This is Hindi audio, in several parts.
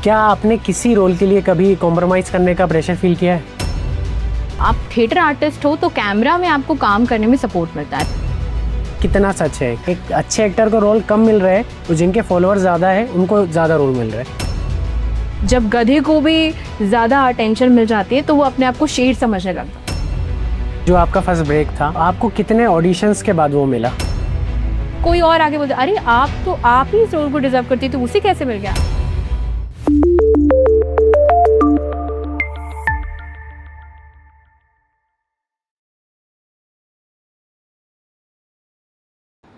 क्या आपने किसी रोल के लिए कभी कॉम्प्रोमाइज़ करने का प्रेशर फील किया है? आप थिएटर आर्टिस्ट हो तो कैमरा में आपको काम करने में सपोर्ट मिलता है। कितना सच है? एक अच्छे एक्टर को रोल कम मिल रहा है और जिनके फॉलोअर्स ज़्यादा है उनको ज़्यादा रोल मिल रहा है। जब गधे को भी ज़्यादा अटेंशन मिल जाती है तो वो अपने आप को शेर समझने लगता है। जो आपका फर्स्ट ब्रेक था, आपको कितने ऑडिशंस के बाद वो मिला? कोई और आगे बोलता अरे आप ही इस रोल को डिजर्व करती तो उसे कैसे मिल गया।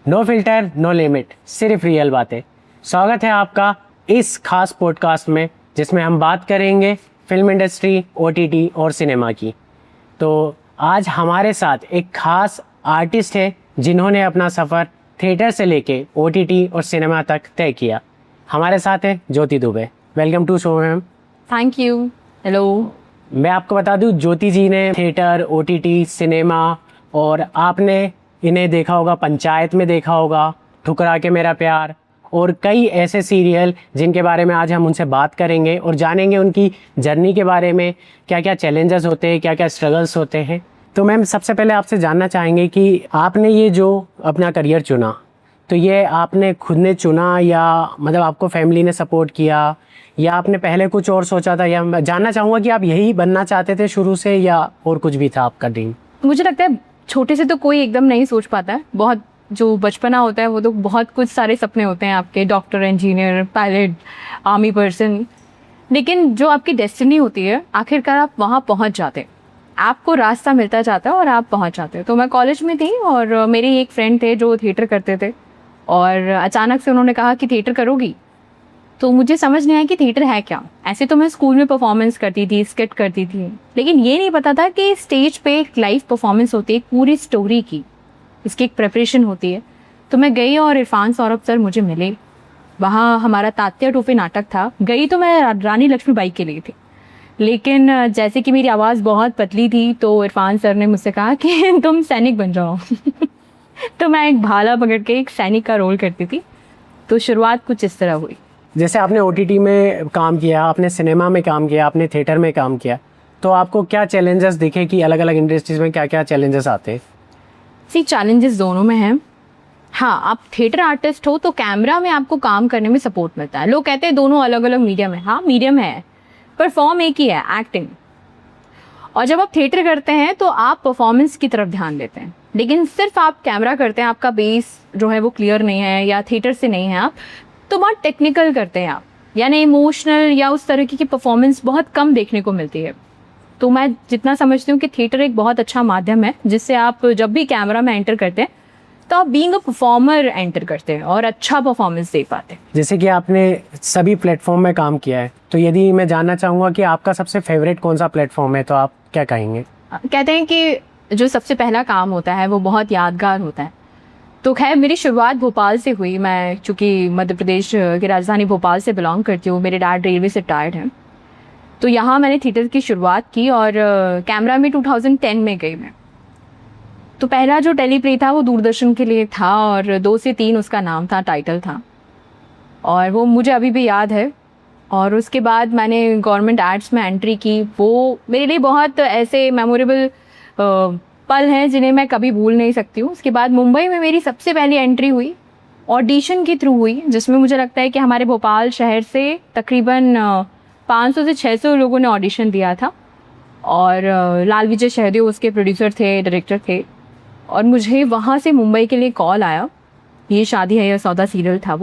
नो फिल्टर नो लिमिट, सिर्फ रियल बातें। स्वागत है आपका इस खास पॉडकास्ट में जिसमें हम बात करेंगे फिल्म इंडस्ट्री, OTT और सिनेमा की। तो आज हमारे साथ एक खास आर्टिस्ट है जिन्होंने अपना सफ़र थिएटर से लेके OTT और सिनेमा तक तय किया। हमारे साथ है Jyoti Dubey. Welcome to show ma'am. Thank you. Hello. मैं आपको बता दूं, ज्योति जी ने थिएटर, OTT, सिनेमा और आपने इन्हें देखा होगा, पंचायत में देखा होगा, ठुकरा के मेरा प्यार और कई ऐसे सीरियल जिनके बारे में आज हम उनसे बात करेंगे और जानेंगे उनकी जर्नी के बारे में, क्या क्या चैलेंजेस होते हैं, क्या क्या स्ट्रगल्स होते हैं। तो मैम, सबसे पहले आपसे जानना चाहेंगे कि आपने ये जो अपना करियर चुना, तो ये आपने खुद ने चुना या मतलब आपको फैमिली ने सपोर्ट किया या आपने पहले कुछ और सोचा था? या मैं जानना चाहूँगा कि आप यही बनना चाहते थे शुरू से या और कुछ भी था आपका ड्रीम? मुझे लगता है छोटे से तो कोई एकदम नहीं सोच पाता है। बहुत जो बचपना होता है वो तो बहुत कुछ सारे सपने होते हैं आपके, doctor, engineer, pilot, army person. लेकिन जो आपकी डेस्टिनी होती है आखिरकार आप वहाँ पहुँच जाते हैं, आपको रास्ता मिलता जाता है और आप पहुँच जाते हो। तो मैं कॉलेज में थी और मेरे एक फ्रेंड थे जो थिएटर करते थे और अचानक से उन्होंने कहा कि थिएटर करोगी। तो मुझे समझ नहीं आया कि थिएटर है क्या। ऐसे तो मैं स्कूल में परफॉर्मेंस करती थी, स्किट करती थी, लेकिन ये नहीं पता था कि स्टेज पे एक लाइव परफॉर्मेंस होती है, पूरी स्टोरी की, इसकी एक प्रिपरेशन होती है। तो मैं गई और इरफान सौरभ सर मुझे मिले। वहाँ हमारा तात्या टोपे नाटक था। गई तो मैं रानी लक्ष्मीबाई के लिए थी, लेकिन जैसे कि मेरी आवाज़ बहुत पतली थी तो इरफान सर ने मुझसे कहा कि तुम सैनिक बन जाओ। तो मैं एक भाला पकड़ के एक सैनिक का रोल करती थी। तो शुरुआत कुछ इस तरह हुई। जैसे आपने OTT में काम किया, आपने सिनेमा में काम किया, आपने थिएटर में काम किया, तो आपको क्या चैलेंजेस दिखे कि अलग अलग इंडस्ट्रीज़ में क्या क्या चैलेंजेस आते हैं? चैलेंजेस दोनों में हैं। हाँ, आप थिएटर आर्टिस्ट हो तो कैमरा में आपको काम करने में सपोर्ट मिलता है। लोग कहते हैं दोनों अलग अलग मीडियम है। हाँ, मीडियम है पर फॉर्म एक ही है, एक्टिंग। और जब आप थिएटर करते हैं तो आप परफॉर्मेंस की तरफ ध्यान देते हैं, लेकिन सिर्फ आप कैमरा करते हैं, आपका बेस जो है वो क्लियर नहीं है या थिएटर से नहीं है आप, तो बहुत टेक्निकल करते हैं आप, यानी इमोशनल या उस तरीके की परफॉर्मेंस बहुत कम देखने को मिलती है। तो मैं जितना समझती हूँ कि थिएटर एक बहुत अच्छा माध्यम है जिससे आप जब भी कैमरा में एंटर करते हैं तो आप बीइंग अ परफॉर्मर एंटर करते हैं और अच्छा परफॉर्मेंस दे पाते हैं। जैसे कि आपने सभी प्लेटफॉर्म में काम किया है, तो यदि मैं जानना चाहूँगा कि आपका सबसे फेवरेट कौन सा प्लेटफॉर्म है, तो आप क्या कहेंगे? कहते हैं कि जो सबसे पहला काम होता है वो बहुत यादगार होता है। तो खैर मेरी शुरुआत भोपाल से हुई। मैं चूँकि मध्य प्रदेश की राजधानी भोपाल से बिलोंग करती हूँ, मेरे डैड रेलवे से रिटायर्ड हैं, तो यहाँ मैंने थिएटर की शुरुआत की और कैमरा में 2010 में गई मैं। तो पहला जो टेलीप्ले था वो दूरदर्शन के लिए था और 2 से 3 उसका नाम था, टाइटल था, और वो मुझे अभी भी याद है। और उसके बाद मैंने गवर्नमेंट एड्स में एंट्री की। वो मेरे लिए बहुत ऐसे मेमोरेबल पल हैं जिन्हें मैं कभी भूल नहीं सकती हूँ। उसके बाद मुंबई में मेरी सबसे पहली एंट्री हुई, ऑडिशन के थ्रू हुई, जिसमें मुझे लगता है कि हमारे भोपाल शहर से तकरीबन 500 से 600 लोगों ने ऑडिशन दिया था और लाल विजय शहदेव उसके प्रोड्यूसर थे, डायरेक्टर थे। और मुझे वहाँ से मुंबई के लिए कॉल आया। ये शादी है या सौदा सीरियल था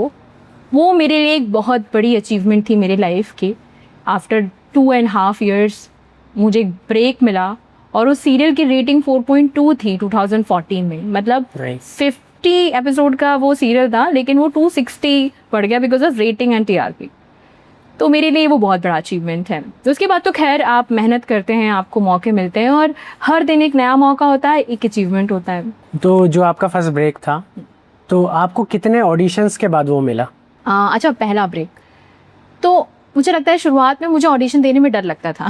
वो मेरे लिए एक बहुत बड़ी अचीवमेंट थी मेरे लाइफ की। आफ्टर 2.5 years मुझे एक ब्रेक मिला और उस सीरियल की रेटिंग 4.2 थी 2014 में। मतलब 50 एपिसोड का वो सीरियल था, लेकिन वो 260 पड़ गया because of rating and TRP। तो मेरे लिए वो बहुत बड़ा अचीवमेंट है। तो उसके बाद तो खैर आप मेहनत करते हैं, आपको मौके मिलते हैं और हर दिन एक नया मौका होता है, एक अचीवमेंट होता है। तो जो आपका फर्स्ट ब्रेक था, तो आपको कितने ऑडिशंस के बाद वो मिला? अच्छा, पहला ब्रेक तो मुझे लगता है शुरुआत में मुझे ऑडिशन देने में डर लगता था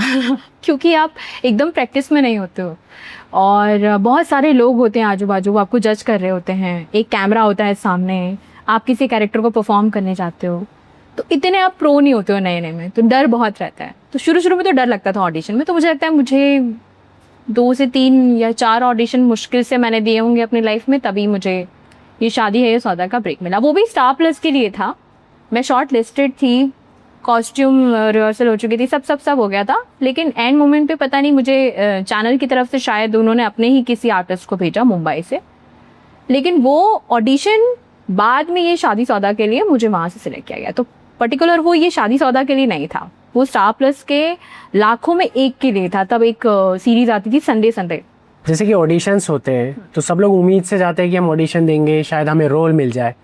क्योंकि आप एकदम प्रैक्टिस में नहीं होते हो और बहुत सारे लोग होते हैं आजू बाजू, वो आपको जज कर रहे होते हैं। एक कैमरा होता है सामने, आप किसी कैरेक्टर को परफॉर्म करने जाते हो, तो इतने आप प्रो नहीं होते हो नए नए में, तो डर बहुत रहता है। तो शुरू शुरू में तो डर लगता था ऑडिशन में। तो मुझे लगता है मुझे 2 से 3 या 4 ऑडिशन मुश्किल से मैंने दिए होंगे अपनी लाइफ में, तभी मुझे ये शादी है ये सौदा का ब्रेक मिला। वो भी स्टार प्लस के लिए था। मैं शॉर्ट लिस्टेड थी, कॉस्ट्यूम रिहर्सल हो चुकी थी, सब हो गया था। लेकिन एंड मोमेंट पे पता नहीं मुझे चैनल की तरफ से शायद उन्होंने अपने ही किसी आर्टिस्ट को भेजा मुंबई से, लेकिन वो ऑडिशन बाद में ये शादी सौदा के लिए मुझे वहाँ से सिलेक्ट किया गया। तो पर्टिकुलर वो ये शादी सौदा के लिए नहीं था, वो स्टार प्लस के लाखों में एक के लिए था। तब एक सीरीज आती थी संडे संडे। जैसे कि ऑडिशंस होते हैं तो सब लोग उम्मीद से जाते हैं कि हम ऑडिशन देंगे, शायद हमें रोल मिल जाए।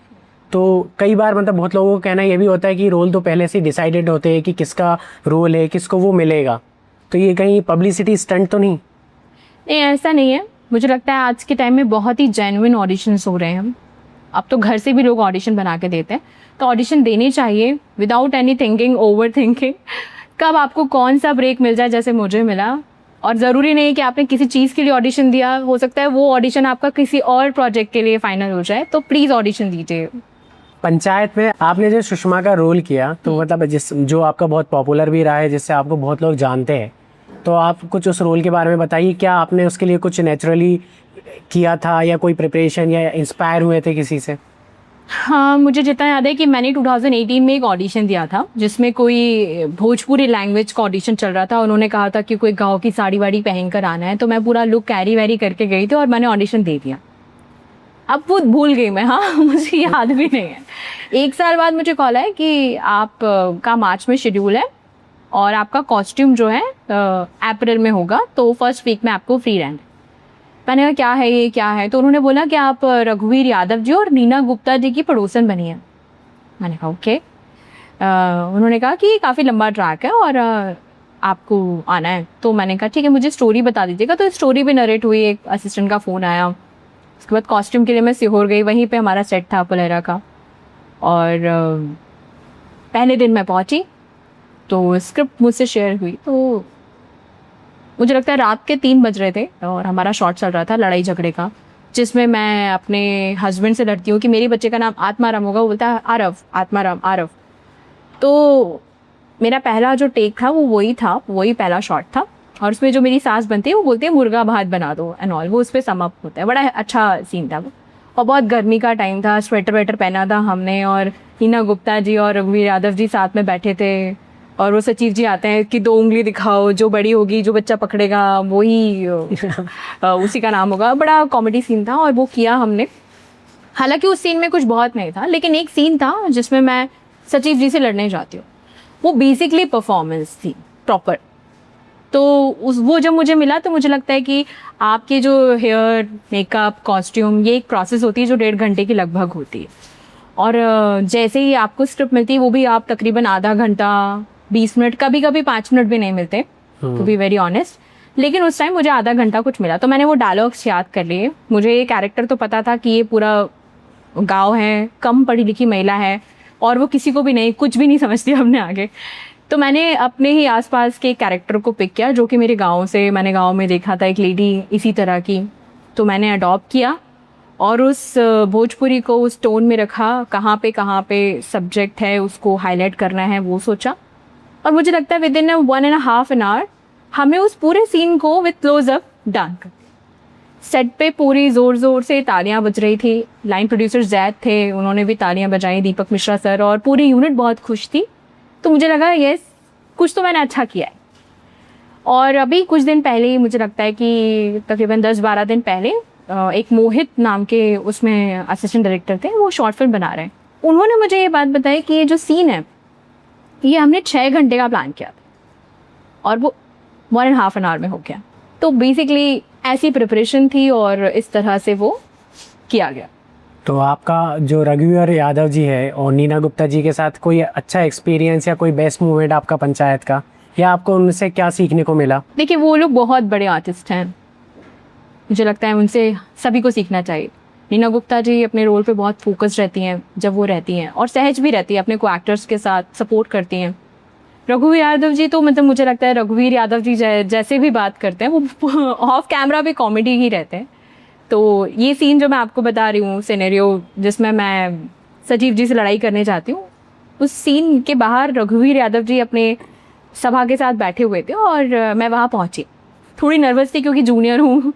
तो कई बार मतलब बहुत लोगों का कहना ये भी होता है कि रोल तो पहले से डिसाइडेड होते हैं कि किसका रोल है, किसको वो मिलेगा। तो ये कहीं पब्लिसिटी स्टंट तो नहीं? नहीं, ऐसा नहीं है। मुझे लगता है आज के टाइम में बहुत ही जेन्युइन ऑडिशंस हो रहे हैं। अब तो घर से भी लोग ऑडिशन बना के देते हैं, तो ऑडिशन देने चाहिए without any thinking, over thinking. कब आपको कौन सा ब्रेक मिल जाए, जैसे मुझे मिला। और ज़रूरी नहीं है कि आपने किसी चीज़ के लिए ऑडिशन दिया, हो सकता है वो ऑडिशन आपका किसी और प्रोजेक्ट के लिए फाइनल हो जाए। तो प्लीज़ ऑडिशन दीजिए। पंचायत में आपने जो सुषमा का रोल किया, तो मतलब जो आपका बहुत पॉपुलर भी रहा है, जिससे आपको बहुत लोग जानते हैं, तो आप कुछ उस रोल के बारे में बताइए। क्या आपने उसके लिए कुछ नेचुरली किया था या कोई प्रिपरेशन या इंस्पायर हुए थे किसी से? हाँ, मुझे जितना याद है कि मैंने 2018 में एक ऑडिशन दिया था, जिसमें कोई भोजपुरी लैंग्वेज का ऑडिशन चल रहा था। उन्होंने कहा था कि कोई गांव की साड़ी वाड़ी पहन कर आना है, तो मैं पूरा लुक कैरी वैरी करके गई थी और मैंने ऑडिशन दे दिया। अब वो भूल गई मैं, हाँ मुझे याद भी नहीं है। 1 साल बाद मुझे कॉल आया कि आप का मार्च में शेड्यूल है और आपका कॉस्ट्यूम जो है अप्रैल में होगा, तो फर्स्ट वीक में आपको फ्री रहना है। मैंने कहा क्या है ये, क्या है? तो उन्होंने बोला कि आप रघुवीर यादव जी और नीना गुप्ता जी की पड़ोसन बनी है। मैंने कहा ओके। उन्होंने कहा कि काफ़ी लंबा ट्रैक है और आपको आना है। तो मैंने कहा ठीक है, मुझे स्टोरी बता दीजिएगा। तो स्टोरी भी नरेट हुई, एक असिस्टेंट का फ़ोन आया। उसके बाद कॉस्ट्यूम के लिए मैं सीहोर गई, वहीं पे हमारा सेट था पुलेरा का। और पहले दिन मैं पहुंची तो स्क्रिप्ट मुझसे शेयर हुई, तो मुझे लगता है रात के 3 बज रहे थे और हमारा शॉट चल रहा था लड़ाई झगड़े का, जिसमें मैं अपने हस्बैंड से लड़ती हूँ कि मेरे बच्चे का नाम आत्माराम होगा, वो बोलता है आरव, आत्माराम आरव। तो मेरा पहला जो टेक था वो वही था, वही पहला शॉट था। और उसमें जो मेरी सास बनती है वो बोलती है मुर्गा भात बना दो एंड ऑल, वो उस पर सम अप होता है। बड़ा अच्छा सीन था वो, और बहुत गर्मी का टाइम था, स्वेटर वेटर पहना था हमने, और हीना गुप्ता जी और रघुवीर यादव जी साथ में बैठे थे। और वो सचिव जी आते हैं कि 2 उंगली दिखाओ, जो बड़ी होगी, जो बच्चा पकड़ेगा वही उसी का नाम होगा। बड़ा कॉमेडी सीन था और वो किया हमने। हालांकि उस सीन में कुछ बहुत नहीं था, लेकिन एक सीन था जिसमें मैं सचिव जी से लड़ने जाती हूँ। वो बेसिकली परफॉर्मेंस थी प्रॉपर। तो वो जब मुझे मिला तो मुझे लगता है कि आपके जो हेयर मेकअप कॉस्ट्यूम, ये एक प्रोसेस होती है जो 1.5 घंटे की लगभग होती है। और जैसे ही आपको स्क्रिप्ट मिलती है, वो भी आप तकरीबन आधा घंटा 20 मिनट, कभी कभी 5 मिनट भी नहीं मिलते, टू बी वेरी ऑनेस्ट। लेकिन उस टाइम मुझे आधा घंटा कुछ मिला, तो मैंने वो डायलॉग्स याद कर लिए। मुझे ये कैरेक्टर तो पता था कि ये पूरा गाँव है, कम पढ़ी लिखी महिला है और वो किसी को भी नहीं, कुछ भी नहीं समझती अपने आगे। तो मैंने अपने ही आसपास के कैरेक्टर को पिक किया, जो कि मेरे गांव से, मैंने गांव में देखा था एक लेडी इसी तरह की, तो मैंने अडॉप्ट किया और उस भोजपुरी को उस टोन में रखा। कहाँ पे सब्जेक्ट है उसको हाईलाइट करना है वो सोचा। और मुझे लगता है विद इन 1.5 आवर हमें उस पूरे सीन को विद क्लोजअप डन कर। सेट पे पूरी ज़ोर से तालियां बज रही थी। लाइन प्रोड्यूसर जैद थे, उन्होंने भी तालियां बजाई, दीपक मिश्रा सर, और पूरी यूनिट बहुत खुश थी। तो मुझे लगा यस, कुछ तो मैंने अच्छा किया है। और अभी कुछ दिन पहले ही, मुझे लगता है कि तकरीबन 10-12 दिन पहले, एक मोहित नाम के उसमें असिस्टेंट डायरेक्टर थे, वो शॉर्ट फिल्म बना रहे हैं। उन्होंने मुझे ये बात बताई कि ये जो सीन है ये हमने 6 घंटे का प्लान किया था और वो 1.5 आवर में हो गया। तो बेसिकली ऐसी प्रिपरेशन थी और इस तरह से वो किया गया। तो आपका जो रघुवीर यादव जी है और नीना गुप्ता जी के साथ कोई अच्छा एक्सपीरियंस या कोई बेस्ट मोमेंट आपका पंचायत का, या आपको उनसे क्या सीखने को मिला? देखिए, वो लोग बहुत बड़े आर्टिस्ट हैं, मुझे लगता है उनसे सभी को सीखना चाहिए। नीना गुप्ता जी अपने रोल पे बहुत फोकस रहती हैं जब वो रहती हैं, और सहज भी रहती है, अपने को एक्टर्स के साथ सपोर्ट करती हैं। रघुवीर यादव जी तो मतलब मुझे लगता है रघुवीर यादव जी जैसे भी बात करते हैं वो ऑफ कैमरा भी कॉमेडी ही रहते हैं। तो ये सीन जो मैं आपको बता रही हूँ, सिनेरियो जिसमें मैं सचिव जी से लड़ाई करने जाती हूँ, उस सीन के बाहर रघुवीर यादव जी अपने सभा के साथ बैठे हुए थे और मैं वहाँ पहुँची, थोड़ी नर्वस थी क्योंकि जूनियर हूँ।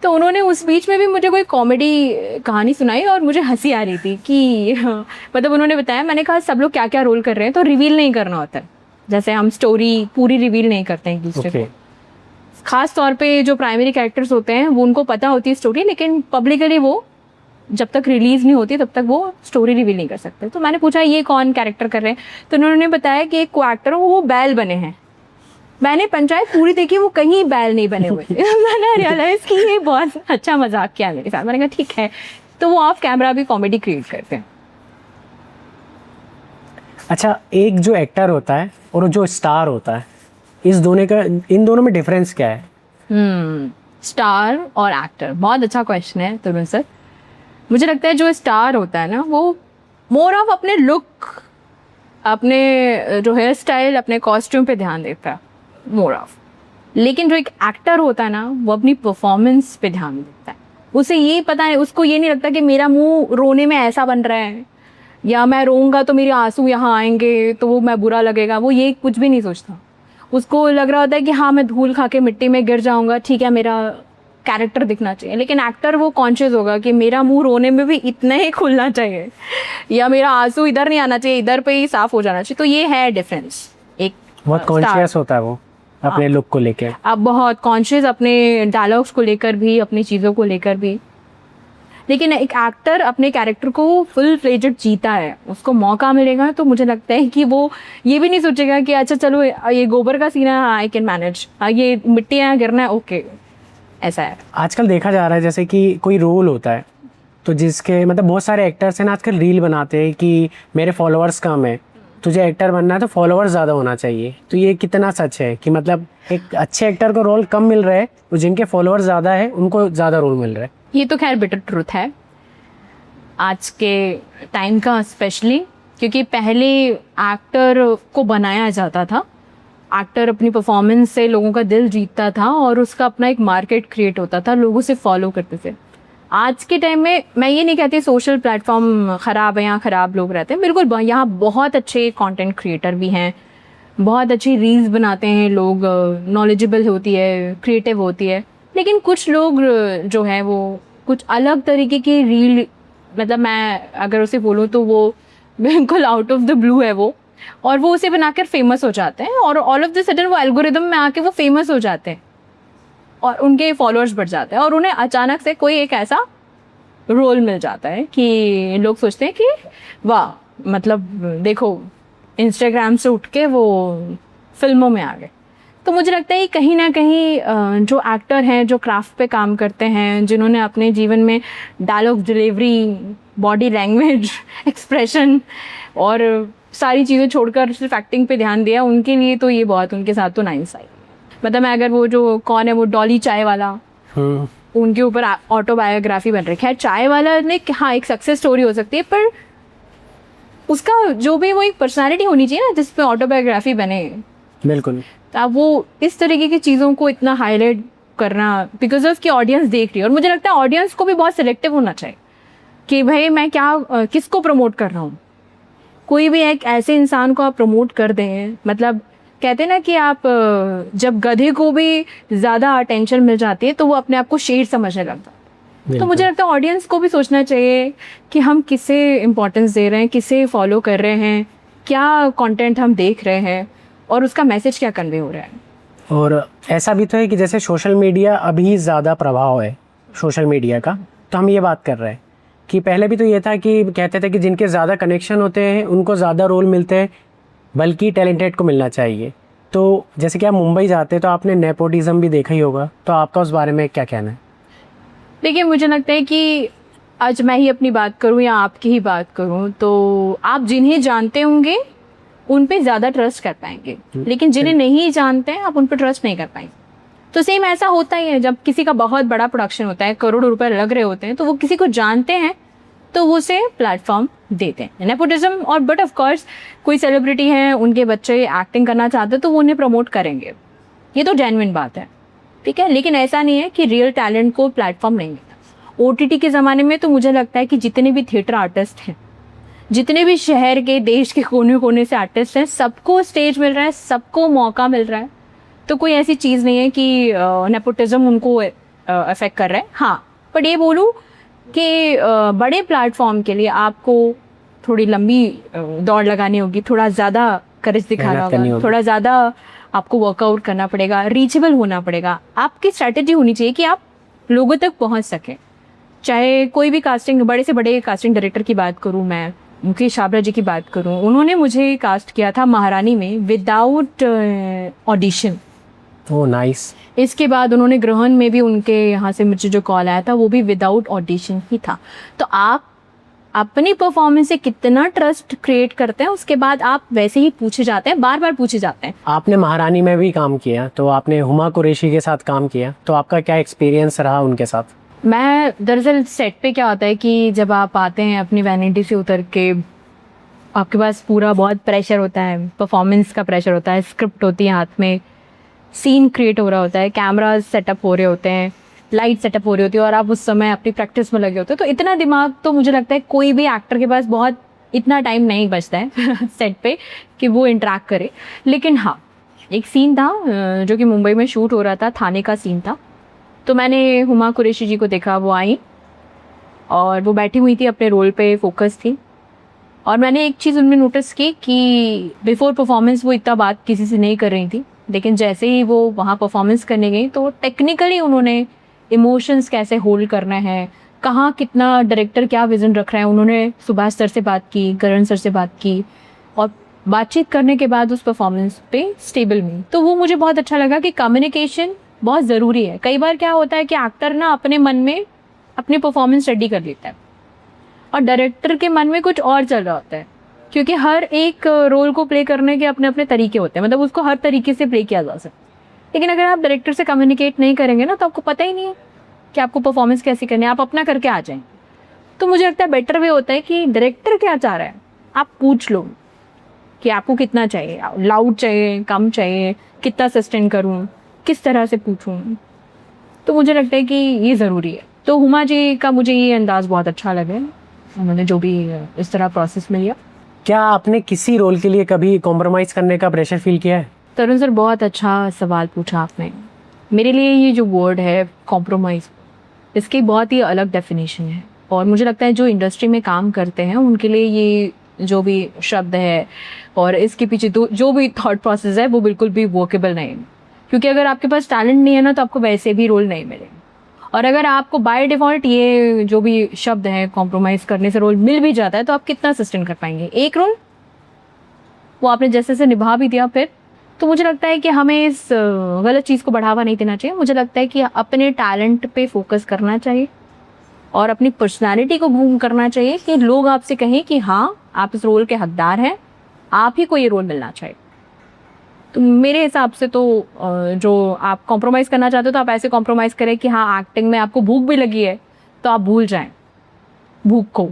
तो उन्होंने उस बीच में भी मुझे कोई कॉमेडी कहानी सुनाई और मुझे हंसी आ रही थी कि मतलब उन्होंने बताया, मैंने कहा सब लोग क्या क्या रोल कर रहे हैं तो रिवील नहीं करना होता है, जैसे हम स्टोरी पूरी रिवील नहीं करते हैं एक दूसरे को। खास तौर पे जो प्राइमरी कैरेक्टर्स होते हैं वो उनको पता होती है स्टोरी, लेकिन पब्लिकली वो जब तक रिलीज नहीं होती तब तक वो स्टोरी रिवील नहीं कर सकते। तो मैंने पूछा ये कौन कैरेक्टर कर रहे हैं, तो उन्होंने बताया कि एक को एक्टर वो बैल बने हैं। मैंने पंचायत पूरी देखी, वो कहीं बैल नहीं बने हुए थे। मैंने रियलाइज कि ये बहुत अच्छा मजाक किया मेरे साथ। मैंने कहा ठीक है, तो वो ऑफ कैमरा भी कॉमेडी क्रिएट करते हैं। अच्छा, एक जो एक्टर होता है और जो स्टार होता है, इन दोनों में डिफरेंस क्या है? स्टार और एक्टर, बहुत अच्छा क्वेश्चन है तरुण सर। मुझे लगता है जो स्टार होता है ना वो मोर ऑफ अपने लुक, अपने जो हेयर स्टाइल, अपने कॉस्ट्यूम पे ध्यान देता है मोर ऑफ। लेकिन जो एक एक्टर होता है ना वो अपनी परफॉर्मेंस पे ध्यान देता है। उसे ये पता है, उसको ये नहीं लगता कि मेरा मुंह रोने में ऐसा बन रहा है या मैं रोऊंगा तो मेरे आंसू यहाँ आएंगे तो वो मैं बुरा लगेगा, वो ये कुछ भी नहीं सोचता। उसको लग रहा होता है कि हाँ मैं धूल खा के मिट्टी में गिर जाऊंगा, ठीक है मेरा कैरेक्टर दिखना चाहिए। लेकिन एक्टर वो कॉन्शियस होगा कि मेरा मुंह रोने में भी इतना ही खुलना चाहिए या मेरा आंसू इधर नहीं आना चाहिए, इधर पे ही साफ हो जाना चाहिए। तो ये है डिफरेंस। एक बहुत कॉन्शियस होता है वो अपने लुक को लेके। अब बहुत कॉन्शियस अपने डायलॉग्स को लेकर भी, अपनी चीज़ों को लेकर भी। लेकिन एक एक्टर अपने कैरेक्टर को फुल फ्लेजेड जीता है, उसको मौका मिलेगा तो मुझे लगता है कि वो ये भी नहीं सोचेगा कि अच्छा चलो ये गोबर का सीन है, आई कैन मैनेज, ये मिट्टी यहाँ गिरना है, ओके, ऐसा है। आजकल देखा जा रहा है जैसे कि कोई रोल होता है तो जिसके मतलब बहुत सारे एक्टर्स हैं ना आजकल रील बनाते हैं कि मेरे फॉलोअर्स कम है, तुझे एक्टर बनना है तो फॉलोअर्स ज़्यादा होना चाहिए। तो ये कितना सच है कि मतलब एक अच्छे एक्टर को रोल कम मिल रहा है और जिनके फॉलोअर्स ज़्यादा है उनको ज़्यादा रोल मिल रहा है? ये तो खैर बिटर ट्रूथ है आज के टाइम का, स्पेशली क्योंकि पहले एक्टर को बनाया जाता था, एक्टर अपनी परफॉर्मेंस से लोगों का दिल जीतता था और उसका अपना एक मार्केट क्रिएट होता था, लोग उसे फॉलो करते थे। आज के टाइम में मैं ये नहीं कहती सोशल प्लेटफॉर्म ख़राब है, यहाँ ख़राब लोग रहते हैं, बिल्कुल यहाँ बहुत अच्छे कंटेंट क्रिएटर भी हैं, बहुत अच्छी रील्स बनाते हैं लोग, नॉलेजेबल होती है, क्रिएटिव होती है। लेकिन कुछ लोग जो है वो कुछ अलग तरीके की रील, मतलब मैं अगर उसे बोलूँ तो वो बिल्कुल आउट ऑफ द ब्लू है वो, और वो उसे बनाकर फेमस हो जाते हैं और ऑल ऑफ द सडन वो एल्गोरिदम में आके वो फेमस हो जाते हैं और उनके फॉलोअर्स बढ़ जाते हैं और उन्हें अचानक से कोई एक ऐसा रोल मिल जाता है कि लोग सोचते हैं कि वाह, मतलब देखो इंस्टाग्राम से उठ के वो फिल्मों में आ गए। तो मुझे लगता है कि कहीं ना कहीं जो एक्टर हैं, जो क्राफ्ट पे काम करते हैं, जिन्होंने अपने जीवन में dialogue delivery, body language, expression और सारी चीज़ें छोड़कर सिर्फ एक्टिंग पे ध्यान दिया, उनके लिए तो ये बहुत, उनके साथ तो नाइंसाफ़ी। मतलब मैं अगर वो जो कौन है वो डॉली चाय वाला, उनके ऊपर ऑटोबायोग्राफी बन रही है। खैर चाय वाला ने हाँ एक सक्सेस स्टोरी हो सकती है, पर उसका जो भी वो एक पर्सनालिटी होनी चाहिए ना जिस पे ऑटोबायोग्राफी बने। बिल्कुल। अब वो इस तरीके की चीज़ों को इतना हाईलाइट करना बिकॉज ऑफ की ऑडियंस देख रही है, और मुझे लगता है ऑडियंस को भी बहुत सिलेक्टिव होना चाहिए कि भाई मैं क्या किसको प्रमोट कर रहा हूँ। कोई भी एक ऐसे इंसान को आप प्रमोट कर दें, मतलब कहते हैं ना कि आप जब गधे को भी ज़्यादा अटेंशन मिल जाती है तो वो अपने आप को शेर समझने लगता है। तो मुझे लगता है ऑडियंस को भी सोचना चाहिए कि हम किसे इम्पोर्टेंस दे रहे हैं, किसे फॉलो कर रहे हैं, क्या कंटेंट हम देख रहे हैं और उसका मैसेज क्या कन्वे हो रहा है। और ऐसा भी तो है कि जैसे सोशल मीडिया अभी ज़्यादा प्रभाव है सोशल मीडिया का, तो हम ये बात कर रहे हैं कि पहले भी तो ये था कि कहते थे कि जिनके ज़्यादा कनेक्शन होते हैं उनको ज़्यादा रोल मिलते हैं, बल्कि टैलेंटेड को मिलना चाहिए। तो जैसे कि आप मुंबई जाते हैं तो आपने नेपोटिज्म भी देखा ही होगा, तो आपका उस बारे में क्या कहना है? देखिए मुझे लगता है कि आज मैं ही अपनी बात करूं या आपकी ही बात करूं तो आप जिन्हें जानते होंगे उन पे ज़्यादा ट्रस्ट कर पाएंगे, लेकिन जिन्हें नहीं जानते हैं आप उन पर ट्रस्ट नहीं कर पाएंगे। तो सेम ऐसा होता ही है जब किसी का बहुत बड़ा प्रोडक्शन होता है, करोड़ों रुपए लग रहे होते हैं, तो वो किसी को जानते हैं तो वो उसे प्लेटफॉर्म देते हैं, नेपोटिज्म। और बट ऑफ कोर्स कोई सेलिब्रिटी है, उनके बच्चे एक्टिंग करना चाहते हैं तो वो उन्हें प्रमोट करेंगे, ये तो जेन्युइन बात है, ठीक है। लेकिन ऐसा नहीं है कि रियल टैलेंट को प्लेटफॉर्म नहीं मिलता। OTT के ज़माने में तो मुझे लगता है कि जितने भी थिएटर आर्टिस्ट हैं जितने भी शहर के देश के कोने कोने से आर्टिस्ट हैं, सबको स्टेज मिल रहा है, सबको मौका मिल रहा है। तो कोई ऐसी चीज़ नहीं है कि नेपोटिज्म उनको अफेक्ट कर रहा है। हाँ, बट ये बोलूँ कि बड़े प्लेटफॉर्म के लिए आपको थोड़ी लंबी दौड़ लगानी होगी, थोड़ा ज़्यादा करेज दिखाना होगा, थोड़ा ज़्यादा आपको वर्कआउट करना पड़ेगा, रीचेबल होना पड़ेगा। आपकी स्ट्रैटेजी होनी चाहिए कि आप लोगों तक पहुंच सकें। चाहे कोई भी कास्टिंग, बड़े से बड़े कास्टिंग डायरेक्टर की बात करूं, मैं मुकेश छाबड़ा जी की बात करूं, उन्होंने मुझे कास्ट किया था महारानी में विदाउट ऑडिशन। Oh nice. इसके बाद उन्होंने ग्रहण में भी उनके यहाँ से मुझे जो कॉल आया था वो भी विदाउट ऑडिशन ही था। तो आप अपनी परफॉर्मेंस से कितना ट्रस्ट क्रिएट करते हैं, उसके बाद आप वैसे ही पूछे जाते हैं, बार बार पूछे जाते हैं। आपने महारानी में भी काम किया, तो आपने हुमा कुरैशी के साथ काम किया, तो आपका क्या एक्सपीरियंस रहा उनके साथ? मैं दरअसल सेट पे क्या होता है कि जब आप आते हैं अपनी वैनिटी से उतर के, आपके पास पूरा बहुत प्रेशर होता है, परफॉर्मेंस का प्रेशर होता है, स्क्रिप्ट होती है हाथ में, सीन क्रिएट हो रहा होता है, कैमरा सेटअप हो रहे होते हैं, लाइट सेटअप हो रही होती है और आप उस समय अपनी प्रैक्टिस में लगे होते हो। तो इतना दिमाग तो मुझे लगता है कोई भी एक्टर के पास बहुत इतना टाइम नहीं बचता है सेट पे कि वो इंटरेक्ट करे। लेकिन हाँ, एक सीन था जो कि मुंबई में शूट हो रहा था, थाने का सीन था। तो मैंने हुमा कुरैशी जी को देखा, वो आई और वो बैठी हुई थी, अपने रोल पे फोकस थी। और मैंने एक चीज़ उनमें नोटिस की कि बिफोर परफॉर्मेंस वो इतना बात किसी से नहीं कर रही थी, लेकिन जैसे ही वो वहाँ परफॉर्मेंस करने गई तो टेक्निकली उन्होंने इमोशंस कैसे होल्ड करना है, कहाँ कितना डायरेक्टर क्या विज़न रख रहा है, उन्होंने सुभाष सर से बात की, करण सर से बात की और बातचीत करने के बाद उस परफॉर्मेंस पे स्टेबल हुई। तो वो मुझे बहुत अच्छा लगा कि कम्युनिकेशन बहुत ज़रूरी है। कई बार क्या होता है कि एक्टर ना अपने मन में अपनी परफॉर्मेंस रेडी कर लेता है और डायरेक्टर के मन में कुछ और चल रहा होता है, क्योंकि हर एक रोल को प्ले करने के अपने अपने तरीके होते हैं, मतलब उसको हर तरीके से प्ले किया जा सकता है। लेकिन अगर आप डायरेक्टर से कम्युनिकेट नहीं करेंगे ना, तो आपको पता ही नहीं है कि आपको परफॉर्मेंस कैसी करनी है, आप अपना करके आ जाएं। तो मुझे लगता है बेटर वे होता है कि डायरेक्टर क्या चाह रहा है, आप पूछ लो कि आपको कितना चाहिए, लाउड चाहिए, कम चाहिए, कितना सस्टेन करूँ, किस तरह से पूछूँ। तो मुझे लगता है कि ये ज़रूरी है। तो हुमा जी का मुझे ये अंदाज़ बहुत अच्छा लगा, उन्होंने जो भी इस तरह प्रोसेस में लिया। क्या आपने किसी रोल के लिए कभी कॉम्प्रोमाइज़ करने का प्रेशर फील किया है? तरुण सर, बहुत अच्छा सवाल पूछा आपने। मेरे लिए ये जो वर्ड है कॉम्प्रोमाइज़, इसकी बहुत ही अलग डेफिनेशन है और मुझे लगता है जो इंडस्ट्री में काम करते हैं उनके लिए ये जो भी शब्द है और इसके पीछे जो भी थॉट प्रोसेस है वो बिल्कुल भी वर्केबल नहीं है। क्योंकि अगर आपके पास टैलेंट नहीं है ना, तो आपको वैसे भी रोल नहीं मिलेगा। और अगर आपको बाय डिफ़ॉल्ट ये जो भी शब्द है कॉम्प्रोमाइज़ करने से रोल मिल भी जाता है, तो आप कितना सस्टेन कर पाएंगे एक रोल? वो आपने जैसे से निभा भी दिया फिर। तो मुझे लगता है कि हमें इस गलत चीज़ को बढ़ावा नहीं देना चाहिए। मुझे लगता है कि अपने टैलेंट पे फोकस करना चाहिए और अपनी पर्सनालिटी को ग्रूम करना चाहिए कि लोग आपसे कहें कि हाँ, आप इस रोल के हकदार हैं, आप ही को ये रोल मिलना चाहिए। तो मेरे हिसाब से तो जो आप कॉम्प्रोमाइज़ करना चाहते हो, तो आप ऐसे कॉम्प्रोमाइज़ करें कि हाँ, एक्टिंग में आपको भूख भी लगी है तो आप भूल जाएं भूख को।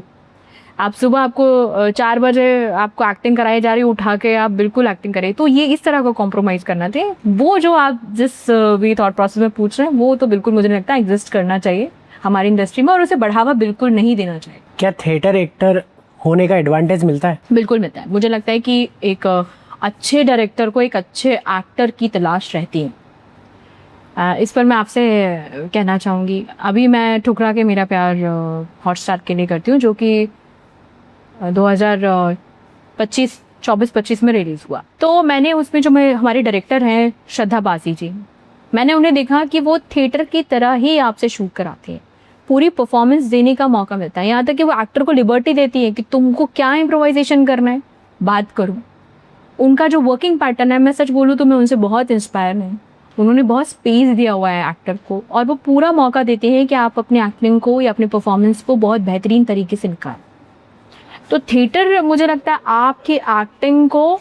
आप सुबह आपको 4 बजे आपको एक्टिंग कराई जा रही है, उठा के आप बिल्कुल एक्टिंग करें। तो ये इस तरह का कॉम्प्रोमाइज़ करना चाहिए। वो जो आप जिस भी थॉट प्रोसेस में पूछ रहे हैं, वो तो बिल्कुल मुझे लगता है एग्जिस्ट करना चाहिए हमारी इंडस्ट्री में और उसे बढ़ावा बिल्कुल नहीं देना चाहिए। क्या थिएटर एक्टर होने का एडवांटेज मिलता है? बिल्कुल मिलता है। मुझे लगता है कि एक अच्छे डायरेक्टर को एक अच्छे एक्टर की तलाश रहती है। इस पर मैं आपसे कहना चाहूँगी, अभी मैं ठुकरा के मेरा प्यार हॉटस्टार के लिए करती हूँ, जो कि 2024-25 में रिलीज़ हुआ। तो मैंने उसमें जो हमारे डायरेक्टर हैं श्रद्धा बासी जी, मैंने उन्हें देखा कि वो थिएटर की तरह ही आपसे शूट कराती है, पूरी परफॉर्मेंस देने का मौका मिलता है। यहाँ तक कि वो एक्टर को लिबर्टी देती है कि तुमको क्या इम्प्रोवाइजेशन करना है, बात करो। उनका जो वर्किंग पैटर्न है, मैं सच बोलूँ तो मैं उनसे बहुत इंस्पायर हूँ। उन्होंने बहुत स्पेस दिया हुआ है एक्टर को और वो पूरा मौका देते हैं कि आप अपनी एक्टिंग को या अपनी परफॉर्मेंस को बहुत बेहतरीन तरीके से निकालें। तो थिएटर मुझे लगता है आपकी एक्टिंग को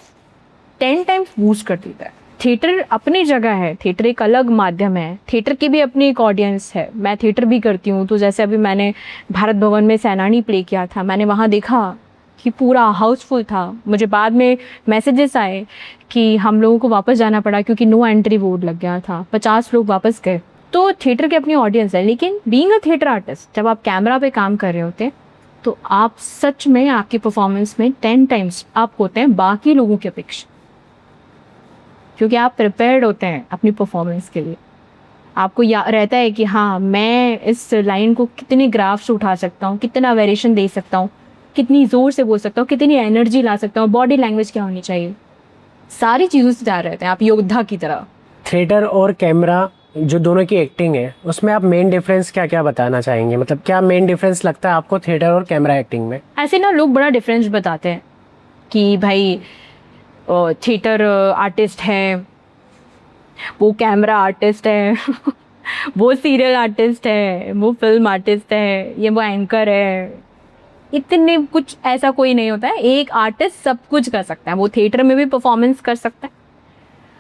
10 टाइम्स बूस्ट कर देता है। थिएटर अपनी जगह है, थिएटर एक अलग माध्यम है, थिएटर की भी अपनी एक ऑडियंस है। मैं थिएटर भी करती हूँ, तो जैसे अभी मैंने भारत भवन में सैनानी प्ले किया था, मैंने वहाँ देखा कि पूरा हाउसफुल था। मुझे बाद में मैसेजेस आए कि हम लोगों को वापस जाना पड़ा क्योंकि नो एंट्री बोर्ड लग गया था, 50 लोग वापस गए। तो थिएटर की अपनी ऑडियंस है। लेकिन बीइंग अ थिएटर आर्टिस्ट, जब आप कैमरा पे काम कर रहे होते हैं तो आप सच में आपकी परफॉर्मेंस में 10 टाइम्स आप होते हैं बाकी लोगों की अपेक्षा, क्योंकि आप प्रिपेयर्ड होते हैं अपनी परफॉर्मेंस के लिए। आपको रहता है कि हाँ, मैं इस लाइन को कितने ग्राफ से उठा सकता हूँ, कितना वेरिएशन दे सकता हूँ, कितनी ज़ोर से बोल सकता हूँ, कितनी एनर्जी ला सकता हूँ, बॉडी लैंग्वेज क्या होनी चाहिए, सारी चीज़ों से तैयार रहते हैं आप योद्धा की तरह। थिएटर और कैमरा जो दोनों की एक्टिंग है, उसमें आप मेन डिफरेंस क्या क्या बताना चाहेंगे? मतलब क्या मेन डिफरेंस लगता है आपको थिएटर और कैमरा एक्टिंग में? ऐसे ना लोग बड़ा डिफरेंस बताते हैं कि भाई थिएटर आर्टिस्ट है, वो कैमरा आर्टिस्ट है वो सीरियल आर्टिस्ट है, वो फिल्म आर्टिस्ट है, ये वो एंकर है। इतने कुछ ऐसा कोई नहीं होता है। एक आर्टिस्ट सब कुछ कर सकता है। वो थिएटर में भी परफॉर्मेंस कर सकता है,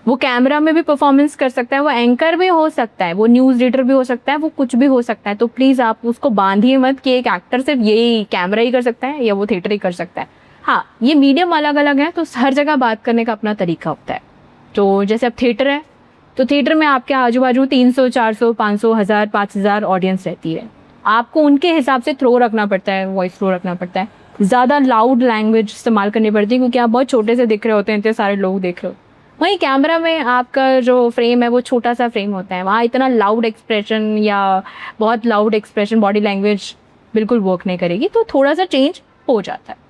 वो कैमरा में भी परफॉर्मेंस कर सकता है, वो एंकर भी हो सकता है, वो न्यूज़ रीडर भी हो सकता है, वो कुछ भी हो सकता है। तो प्लीज़ आप उसको बांधिए मत कि एक एक्टर सिर्फ यही कैमरा ही कर सकता है या वो थिएटर ही कर सकता है। हाँ, ये मीडियम अलग अलग है, तो हर जगह बात करने का अपना तरीका होता है। तो जैसे अब थिएटर है, तो थिएटर में आपके आजू बाजू 300, 400, 500, 1000, 5000 ऑडियंस रहती है। आपको उनके हिसाब से थ्रो रखना पड़ता है, वॉइस थ्रो रखना पड़ता है, ज़्यादा लाउड लैंग्वेज इस्तेमाल करनी पड़ती है, क्योंकि आप बहुत छोटे से दिख रहे होते हैं, इतने सारे लोग देख रहे हो। वहीं कैमरा में आपका जो फ्रेम है वो छोटा सा फ्रेम होता है, वहाँ इतना लाउड एक्सप्रेशन या बहुत लाउड एक्सप्रेशन, बॉडी लैंग्वेज बिल्कुल वर्क नहीं करेगी। तो थोड़ा सा चेंज हो जाता है।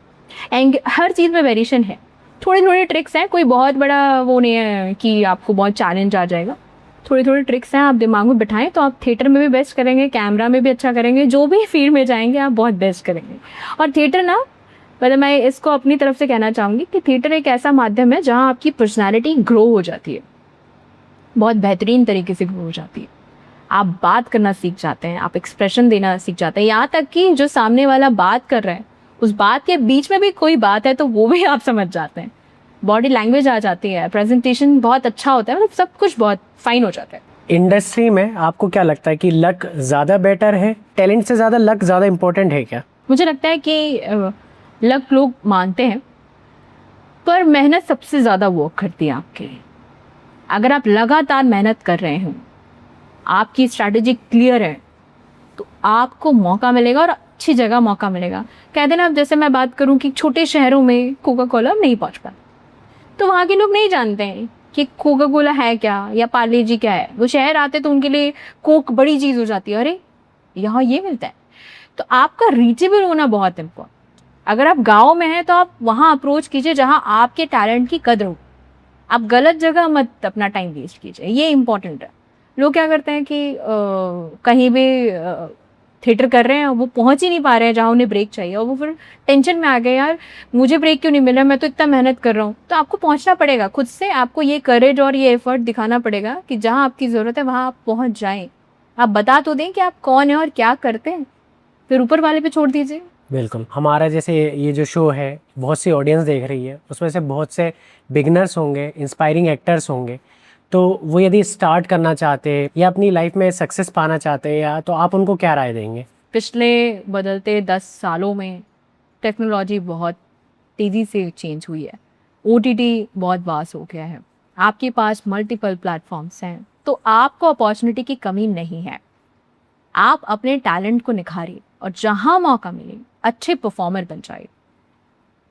एंड हर चीज़ में वेरिएशन है, थोड़ी थोड़ी ट्रिक्स हैं, कोई बहुत बड़ा वो नहीं है कि आपको बहुत चैलेंज आ जाएगा। थोड़ी थोड़ी ट्रिक्स हैं, आप दिमाग में बिठाएं तो आप थिएटर में भी बेस्ट करेंगे, कैमरा में भी अच्छा करेंगे, जो भी फील्ड में जाएंगे आप बहुत बेस्ट करेंगे। और थिएटर ना, मतलब मैं इसको अपनी तरफ से कहना चाहूँगी कि थिएटर एक ऐसा माध्यम है जहाँ आपकी पर्सनैलिटी ग्रो हो जाती है, बहुत बेहतरीन तरीके से ग्रो हो जाती है। आप बात करना सीख जाते हैं, आप एक्सप्रेशन देना सीख जाते हैं, यहाँ तक कि जो सामने वाला बात कर रहा है उस बात के बीच में भी कोई बात है तो वो भी आप समझ जाते हैं। बॉडी लैंग्वेज आ जाती है, प्रेजेंटेशन बहुत अच्छा होता है, मतलब सब कुछ बहुत फाइन हो जाता है। इंडस्ट्री में आपको क्या लगता है कि लक ज़्यादा बेटर है, टैलेंट से ज़्यादा लक ज़्यादा इम्पोर्टेंट है क्या? मुझे लगता है कि लक लोग मानते हैं, पर मेहनत सबसे ज़्यादा वर्क करती है आपके। अगर आप लगातार मेहनत कर रहे हो, आपकी स्ट्रैटेजी क्लियर है, तो आपको मौका मिलेगा और अच्छी जगह मौका मिलेगा। कहते हैं ना, अब जैसे मैं बात करूं कि छोटे शहरों में कोका कोला नहीं पहुंच पाता, तो वहाँ के लोग नहीं जानते हैं कि कोका कोला है क्या या पार्ले जी क्या है। वो शहर आते तो उनके लिए कोक बड़ी चीज़ हो जाती है, अरे यहाँ ये मिलता है। तो आपका रीचेबल होना बहुत इम्पोर्टेंट। अगर आप गाँव में हैं तो आप वहाँ अप्रोच कीजिए जहाँ आपके टैलेंट की कदर हो। आप गलत जगह मत अपना टाइम वेस्ट कीजिए, ये इम्पोर्टेंट है। लोग क्या करते हैं कि कहीं भी थिएटर कर रहे हैं, वो पहुंच ही नहीं पा रहे हैं जहाँ उन्हें ब्रेक चाहिए, और वो फिर टेंशन में आ गए, यार मुझे ब्रेक क्यों नहीं मिल रहा, मैं तो इतना मेहनत कर रहा हूँ। तो आपको पहुंचना पड़ेगा खुद से, आपको ये करेज और ये एफर्ट दिखाना पड़ेगा कि जहाँ आपकी ज़रूरत है वहाँ आप पहुँच जाएँ। आप बता तो दें कि आप कौन हैं और क्या करते हैं, फिर ऊपर वाले पे छोड़ दीजिए। बिल्कुल। हमारा जैसे ये जो शो है, बहुत सी ऑडियंस देख रही है, उसमें से बहुत से बिगनर्स होंगे, इंस्पायरिंग एक्टर्स होंगे, तो वो यदि स्टार्ट करना चाहते हैं या अपनी लाइफ में सक्सेस पाना चाहते हैं, या तो आप उनको क्या राय देंगे? पिछले बदलते 10 सालों में टेक्नोलॉजी बहुत तेज़ी से चेंज हुई है। OTT बहुत वास्ट हो गया है, आपके पास मल्टीपल प्लेटफॉर्म्स हैं, तो आपको अपॉर्चुनिटी की कमी नहीं है। आप अपने टैलेंट को निखारिए और जहाँ मौका मिले अच्छे परफॉर्मर बन जाइए।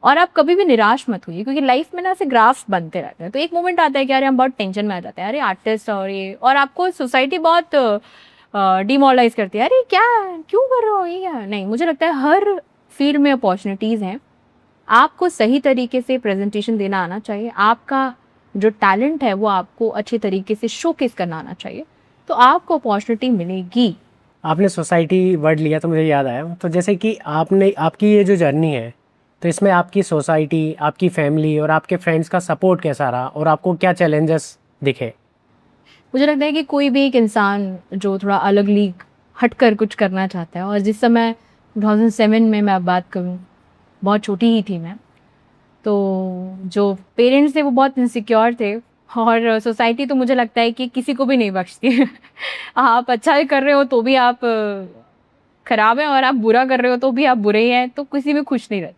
और आप कभी भी निराश मत होइए, क्योंकि लाइफ में ना ऐसे ग्राफ्स बनते रहते हैं। तो एक मोमेंट आता है कि अरे हम बहुत टेंशन में आ जाते हैं, अरे आर्टिस्ट और ये, और आपको सोसाइटी बहुत डिमोरलाइज करती है, अरे क्या क्यों कर रहे हो ये क्या। नहीं, मुझे लगता है हर फील्ड में अपॉर्चुनिटीज़ हैं। आपको सही तरीके से प्रेजेंटेशन देना आना चाहिए, आपका जो टैलेंट है वो आपको अच्छे तरीके से शोकेस करना आना चाहिए, तो आपको अपॉर्चुनिटी मिलेगी। आपने सोसाइटी वर्ड लिया तो मुझे याद आया, तो जैसे कि आपने आपकी ये जो जर्नी है, तो इसमें आपकी सोसाइटी, आपकी फैमिली और आपके फ्रेंड्स का सपोर्ट कैसा रहा, और आपको क्या चैलेंजेस दिखे? मुझे लगता है कि कोई भी एक इंसान जो थोड़ा अलग लीग हटकर कुछ करना चाहता है, और जिस समय 2007 में मैं बात करूं, बहुत छोटी ही थी मैं, तो जो पेरेंट्स थे वो बहुत इनसिक्योर थे, और सोसाइटी तो मुझे लगता है कि किसी को भी नहीं बख्शती है। आप अच्छा ही कर रहे हो तो भी आप खराब हैं, और आप बुरा कर रहे हो तो भी आप बुरे ही हैं, तो किसी में खुश नहीं रहती।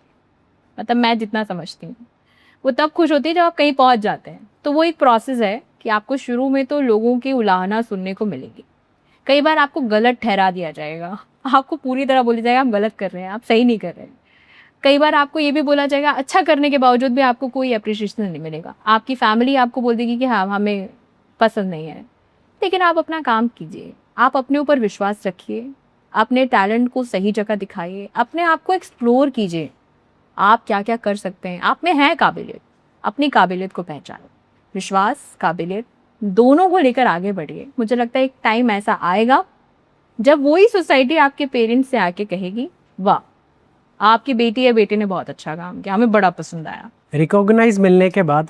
मतलब मैं जितना समझती हूँ, वो तब खुश होती है जब आप कहीं पहुँच जाते हैं। तो वो एक प्रोसेस है कि आपको शुरू में तो लोगों की उलाहना सुनने को मिलेगी, कई बार आपको गलत ठहरा दिया जाएगा, आपको पूरी तरह बोला जाएगा आप गलत कर रहे हैं, आप सही नहीं कर रहे हैं। कई बार आपको ये भी बोला जाएगा अच्छा करने के बावजूद भी आपको कोई अप्रिशिएशन नहीं मिलेगा। आपकी फैमिली आपको बोल देगी कि हाँ हमें पसंद नहीं है, लेकिन आप अपना काम कीजिए, आप अपने ऊपर विश्वास रखिए, अपने टैलेंट को सही जगह दिखाइए, अपने आप को एक्सप्लोर कीजिए, आप क्या क्या कर सकते हैं, आप में है काबिलियत, अपनी काबिलियत को पहचानो, विश्वास काबिलियत दोनों को लेकर आगे बढ़िए। मुझे लगता है एक टाइम ऐसा आएगा जब वही सोसाइटी आपके पेरेंट्स से आके कहेगी वाह आपकी बेटी या बेटे ने बहुत अच्छा काम किया, हमें बड़ा पसंद आया। रिकॉग्नाइज मिलने के बाद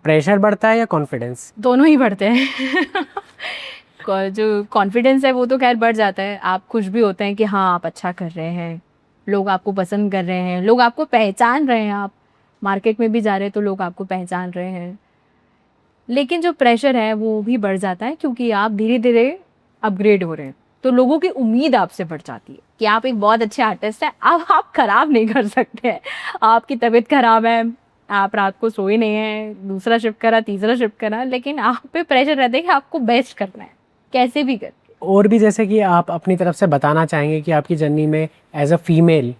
प्रेशर बढ़ता है या कॉन्फिडेंस? दोनों ही बढ़ते हैं जो कॉन्फिडेंस है वो तो खैर बढ़ जाता है, आप खुश भी होते हैं कि हाँ आप अच्छा कर रहे हैं, लोग आपको पसंद कर रहे हैं, लोग आपको पहचान रहे हैं, आप मार्केट में भी जा रहे हैं तो लोग आपको पहचान रहे हैं। लेकिन जो प्रेशर है वो भी बढ़ जाता है क्योंकि आप धीरे धीरे अपग्रेड हो रहे हैं, तो लोगों की उम्मीद आपसे बढ़ जाती है कि आप एक बहुत अच्छे आर्टिस्ट हैं। अब आप खराब नहीं कर सकते हैं, आपकी तबीयत खराब है, आप रात को सोए नहीं हैं, दूसरा शिफ्ट करा तीसरा शिफ्ट करा, लेकिन आप पे प्रेशर रहता है कि आपको बेस्ट करना है कैसे भी करके। और भी जैसे कि आप अपनी तरफ से बताना चाहेंगे कि आपकी जर्नी में एज अ फीमेल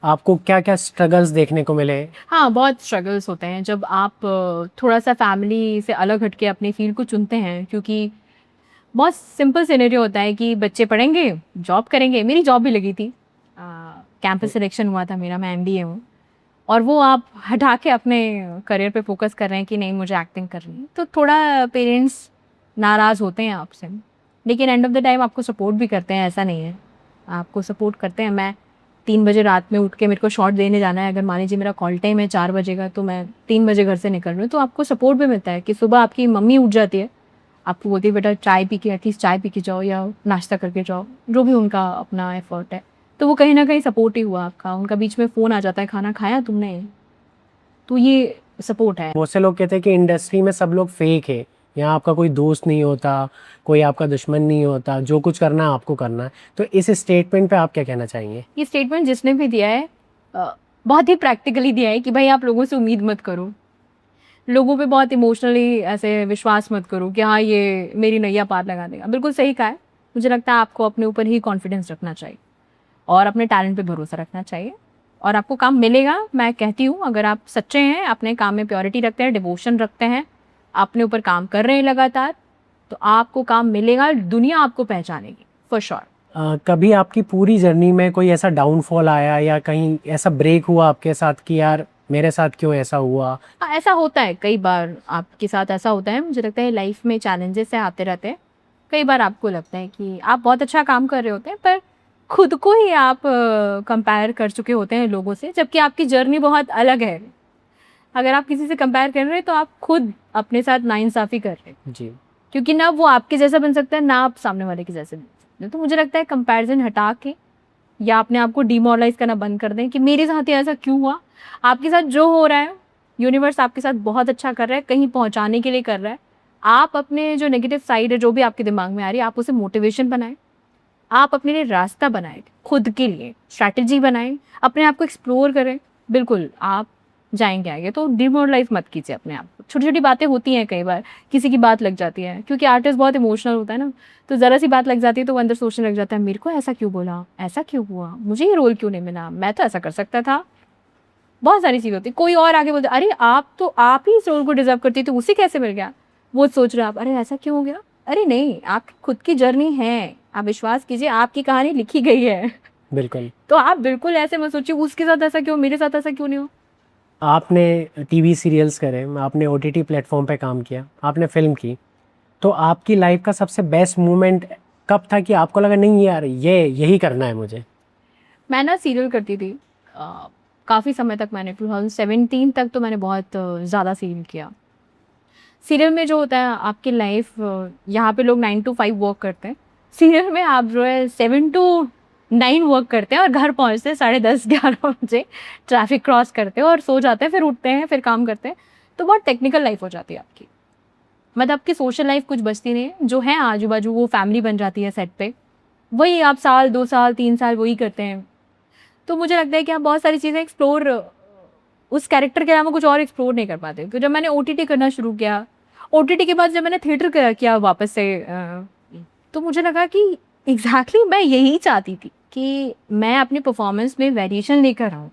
आपको क्या क्या स्ट्रगल्स देखने को मिले? हाँ बहुत स्ट्रगल्स होते हैं जब आप थोड़ा सा फैमिली से अलग हट के अपनी फील्ड को चुनते हैं, क्योंकि बहुत सिंपल सिनेरियो होता है कि बच्चे पढ़ेंगे जॉब करेंगे। मेरी जॉब भी लगी थी, कैंपस सिलेक्शन हुआ था मेरा, मैं एमबीए हूँ, और वो आप हटा के अपने करियर पे फोकस कर रहे हैं कि नहीं मुझे एक्टिंग करनी है, तो थोड़ा पेरेंट्स नाराज़ होते हैं आपसे। लेकिन एंड ऑफ द टाइम आपको सपोर्ट भी करते हैं, ऐसा नहीं है, आपको सपोर्ट करते हैं। मैं 3 बजे रात में उठ के मेरे को शॉट देने जाना है, अगर मान लीजिए मेरा कॉल टाइम है 4 बजे का, तो मैं 3 बजे घर से निकल रही हूँ, तो आपको सपोर्ट भी मिलता है कि सुबह आपकी मम्मी उठ जाती है, आपको बोलती है बेटा चाय पी के एटलीस्ट चाय पी के जाओ या नाश्ता करके जाओ, जो भी उनका अपना एफर्ट है, तो वो कहीं ना कहीं सपोर्ट ही हुआ आपका। उनका बीच में फ़ोन आ जाता है खाना खाया तुमने, तो ये सपोर्ट है। बहुत से लोग कहते हैं कि इंडस्ट्री में सब लोग फेक है, यहाँ आपका कोई दोस्त नहीं होता, कोई आपका दुश्मन नहीं होता, जो कुछ करना है आपको करना है। तो इस स्टेटमेंट पे आप क्या कहना चाहेंगे? ये स्टेटमेंट जिसने भी दिया है बहुत ही प्रैक्टिकली दिया है कि भाई आप लोगों से उम्मीद मत करो, लोगों पे बहुत इमोशनली ऐसे विश्वास मत करो कि हाँ ये मेरी नैया पार लगा देगा। बिल्कुल सही कहा है। मुझे लगता है आपको अपने ऊपर ही कॉन्फिडेंस रखना चाहिए और अपने टैलेंट पे भरोसा रखना चाहिए और आपको काम मिलेगा। मैं कहती हूँ अगर आप सच्चे हैं, अपने काम में प्योरिटी रखते हैं, डिवोशन रखते हैं, अपने ऊपर काम कर रहे हैं लगातार, तो आपको काम मिलेगा, दुनिया आपको पहचानेगी फॉर श्योर। कभी आपकी पूरी जर्नी में कोई ऐसा डाउनफॉल आया या कहीं ऐसा ब्रेक हुआ आपके साथ कि यार मेरे साथ क्यों ऐसा हुआ? ऐसा होता है, कई बार आपके साथ ऐसा होता है। मुझे लगता है लाइफ में चैलेंजेस से आते रहते हैं। कई बार आपको लगता है कि आप बहुत अच्छा काम कर रहे होते हैं, पर खुद को ही आप कंपेयर कर चुके होते हैं लोगों से, जबकि आपकी जर्नी बहुत अलग है। अगर आप किसी से कंपेयर कर रहे हैं तो आप खुद अपने साथ नाइंसाफ़ी कर रहे हैं जी, क्योंकि ना वो आपके जैसा बन सकता है ना आप सामने वाले के जैसे बन सकते हैं। तो मुझे लगता है कंपैरिजन हटा के या अपने आप को डिमोरलाइज करना बंद कर दें कि मेरे साथ ही ऐसा क्यों हुआ। आपके साथ जो हो रहा है, यूनिवर्स आपके साथ बहुत अच्छा कर रहा है, कहीं पहुंचाने के लिए कर रहा है। आप अपने जो नेगेटिव साइड है, जो भी आपके दिमाग में आ रही है, आप उसे मोटिवेशन बनाएं, आप अपने लिए रास्ता बनाएं, खुद के लिए स्ट्रैटेजी बनाएं, अपने आप को एक्सप्लोर करें। बिल्कुल आप जाएंगे आगे। तो डिमोरलाइज मत कीजिए अपने आप को। छोटी छोटी बातें होती हैं, कई बार किसी की बात लग जाती है, क्योंकि आर्टिस्ट बहुत इमोशनल होता है ना, तो ज़रा सी बात लग जाती है तो वो अंदर सोचने लग जाता है मेरे को ऐसा क्यों बोला, ऐसा क्यों हुआ, मुझे ये रोल क्यों नहीं मिला, मैं तो ऐसा कर सकता था। बहुत सारी चीज़ होती है। कोई और आगे बोलते अरे आप ही इस रोल को डिजर्व करती तो उसे कैसे मिल गया, वो सोच रहे आप अरे ऐसा क्यों हो गया। अरे नहीं, आपकी खुद की जर्नी है, आप विश्वास कीजिए आपकी कहानी लिखी गई है। बिल्कुल। तो आप बिल्कुल ऐसे मत सोचिए उसके साथ ऐसा क्यों, मेरे साथ ऐसा क्यों नहीं हो। आपने टीवी सीरियल्स करे, आपने ओटीटी प्लेटफॉर्म पे काम किया, आपने फिल्म की, तो आपकी लाइफ का सबसे बेस्ट मोमेंट कब था कि आपको लगा नहीं यार ये यही करना है मुझे? मैं ना सीरियल करती थी काफ़ी समय तक। मैंने 2017 तक तो मैंने बहुत ज़्यादा सीरियल किया। सीरियल में जो होता है आपकी लाइफ, यहाँ पे लोग 9 to 5 वर्क करते हैं, सीरियल में आप जो है 7 to 9 वर्क करते हैं और घर पहुँचते हैं 10:30-11 बजे, ट्रैफिक क्रॉस करते हैं और सो जाते हैं, फिर उठते हैं, फिर काम करते हैं। तो बहुत टेक्निकल लाइफ हो जाती है आपकी, मतलब आपकी सोशल लाइफ कुछ बचती नहीं है। जो है आजू बाजू वो फैमिली बन जाती है सेट पे, वही आप साल 2 साल 3 साल वही करते हैं। तो मुझे लगता है कि आप बहुत सारी चीज़ें एक्सप्लोर उस कैरेक्टर के अलावा कुछ और एक्सप्लोर नहीं कर पाते। तो जब मैंने ओटीटी करना शुरू किया, ओटीटी के बाद जब मैंने थिएटर किया वापस से, तो मुझे लगा कि एग्जैक्टली मैं यही चाहती थी। कि मैं अपनी परफॉर्मेंस में वेरिएशन लेकर आऊँ,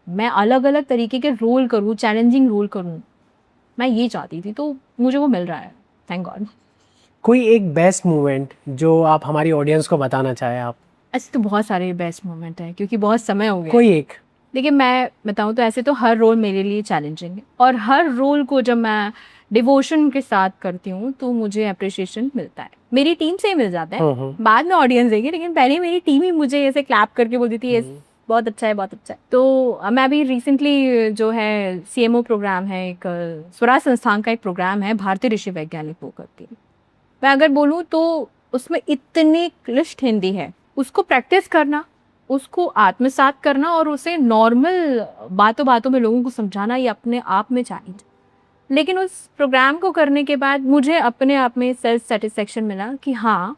मैं अलग अलग तरीके के रोल करूँ, चैलेंजिंग रोल करूँ, मैं ये चाहती थी, तो मुझे वो मिल रहा है, थैंक गॉड। कोई एक बेस्ट मोमेंट जो आप हमारी ऑडियंस को बताना चाहें आप? ऐसे तो बहुत सारे बेस्ट मोमेंट हैं क्योंकि बहुत समय हो गया। कोई एक। देखिए मैं बताऊँ तो ऐसे तो हर रोल मेरे लिए चैलेंजिंग है, और हर रोल को जब मैं डिवोशन के साथ करती हूँ तो मुझे अप्रिशिएशन मिलता है, मेरी टीम से ही मिल जाता है, बाद में ऑडियंस देगी, लेकिन पहले मेरी टीम ही मुझे ऐसे क्लैप करके बोलती थी ये बहुत अच्छा है, बहुत अच्छा है। तो मैं अभी रिसेंटली जो है CMO प्रोग्राम है, एक स्वराज संस्थान का एक प्रोग्राम है, भारतीय ऋषि वैज्ञानिक वो करती है। मैं अगर बोलूँ तो उसमें इतनी क्लिष्ट हिंदी है, उसको प्रैक्टिस करना, उसको आत्मसात करना और उसे नॉर्मल बातों बातों में लोगों को समझाना, ये अपने आप में चैलेंज। लेकिन उस प्रोग्राम को करने के बाद मुझे अपने आप में सेल्फ सेटिस्फेक्शन मिला कि हाँ,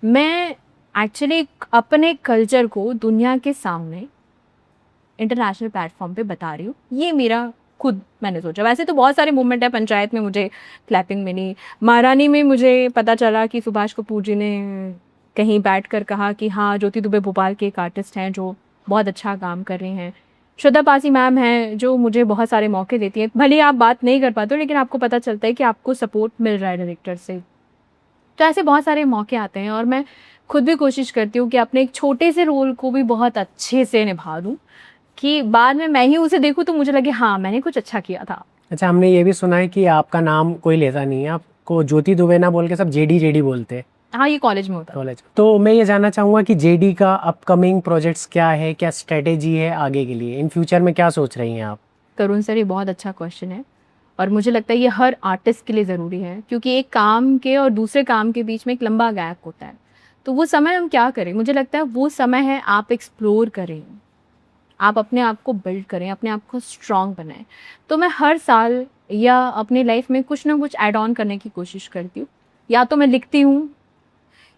मैं एक्चुअली अपने कल्चर को दुनिया के सामने इंटरनेशनल प्लेटफॉर्म पे बता रही हूँ, ये मेरा खुद मैंने सोचा। वैसे तो बहुत सारे मूवमेंट है, पंचायत में मुझे क्लैपिंग मिली, महारानी में मुझे पता चला कि सुभाष कपूर जी ने कहीं बैठ कर कहा कि हाँ, ज्योति दुबे भोपाल के एक आर्टिस्ट हैं जो बहुत अच्छा काम कर रही हैं, श्रद्धा पासी मैम हैं जो मुझे बहुत सारे मौके देती हैं, भले आप बात नहीं कर पाते हो लेकिन आपको पता चलता है कि आपको सपोर्ट मिल रहा है डायरेक्टर से। तो ऐसे बहुत सारे मौके आते हैं और मैं खुद भी कोशिश करती हूँ कि अपने एक छोटे से रोल को भी बहुत अच्छे से निभा दूँ कि बाद में मैं ही उसे देखूँ तो मुझे लगे हाँ, मैंने कुछ अच्छा किया था। अच्छा, हमने ये भी सुना है कि आपका नाम कोई लेता नहीं है, आपको ज्योति दुबे ना बोल के सब जेडी जेडी बोलते हैं हाँ, ये कॉलेज में होता है। कॉलेज। तो मैं ये जानना चाहूँगा कि जेडी का अपकमिंग प्रोजेक्ट्स क्या है, क्या स्ट्रेटेजी है आगे के लिए, इन फ्यूचर में क्या सोच रही हैं आप? तरुण सर, ये बहुत अच्छा क्वेश्चन है और मुझे लगता है ये हर आर्टिस्ट के लिए ज़रूरी है, क्योंकि एक काम के और दूसरे काम के बीच में एक लंबा गैप होता है। तो वो समय हम क्या करें, मुझे लगता है वो समय है आप एक्सप्लोर करें, आप अपने आप को बिल्ड करें, अपने आप को स्ट्रॉन्ग बनाएं। तो मैं हर साल या अपनी लाइफ में कुछ ना कुछ ऐड ऑन करने की कोशिश करती हूँ, या तो मैं लिखती हूँ,